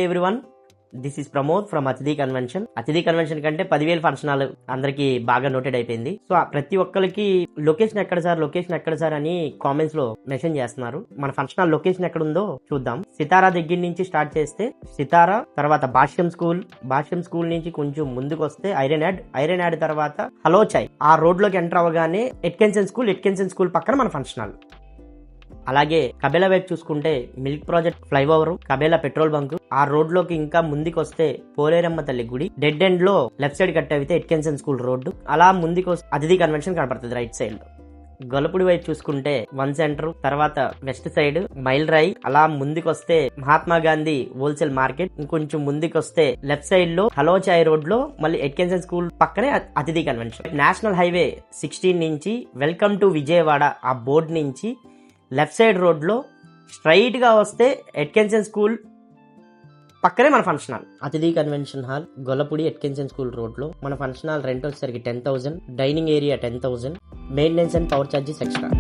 Everyone, this is Pramod from అతిథి convention. అతిథి convention కంటే 10,000 ఫంక్షన్ హాల్ అందరికి బాగా నోటెడ్ అయిపోయింది. సో ప్రతి ఒక్కరికి లొకేషన్ ఎక్కడ సార్ అని కామెంట్స్ లో మెన్షన్ చేస్తున్నారు. మన ఫంక్షన్ హాల్ లొకేషన్ ఎక్కడ ఉందో చూద్దాం. సితారా దగ్గర నుంచి స్టార్ట్ చేస్తే సితారా, తర్వాత భాష్యం స్కూల్ నుంచి కొంచెం ముందుకు వస్తే ఐరన్ యాడ్ తర్వాత హలో చాయ్, ఆ రోడ్ లోకి ఎంటర్ అవ్వగానే ఎట్కెన్సన్ స్కూల్ పక్కన మన ఫంక్షన్ హాల్. అలాగే కబేలా వైపు చూసుకుంటే milk project flyover, కబేలా petrol bunk, ఆ రోడ్ లోకి ఇంకా ముందుకు వస్తే పోలేరమ్మ తల్లి గుడి, డెడ్ ఎండ్ లో లెఫ్ట్ సైడ్ కట్ అయితే ఎట్కెన్సన్ స్కూల్ రోడ్డు, అలా ముందుకు వస్తే అతిథి కన్వెన్షన్ కనపడుతుంది రైట్ సైడ్ లో. గొల్లపూడి వైపు చూసుకుంటే వన్ సెంటర్, తర్వాత వెస్ట్ సైడ్ మైల్ రాయి, అలా ముందుకు వస్తే మహాత్మా గాంధీ హోల్సేల్ మార్కెట్, ఇంకొంచెం ముందుకు వస్తే లెఫ్ట్ సైడ్ లో హలో చాయ్ రోడ్ లో మళ్ళీ ఎట్కెన్సన్ స్కూల్ పక్కనే అతిథి కన్వెన్షన్. నేషనల్ హైవే 16 నుంచి వెల్కమ్ టు విజయవాడ ఆ బోర్డు నుంచి లెఫ్ట్ సైడ్ రోడ్ లో స్ట్రైట్ గా వస్తే ఎట్కెన్సన్ స్కూల్ పక్కనే మన function hall. Athithi convention hall, Gollapudi, Atkinson school road లో మన ఫంక్షన్ హాల్ రెంట్ వచ్చేసరికి 10,000, dining area 10,000, maintenance and power charges extra.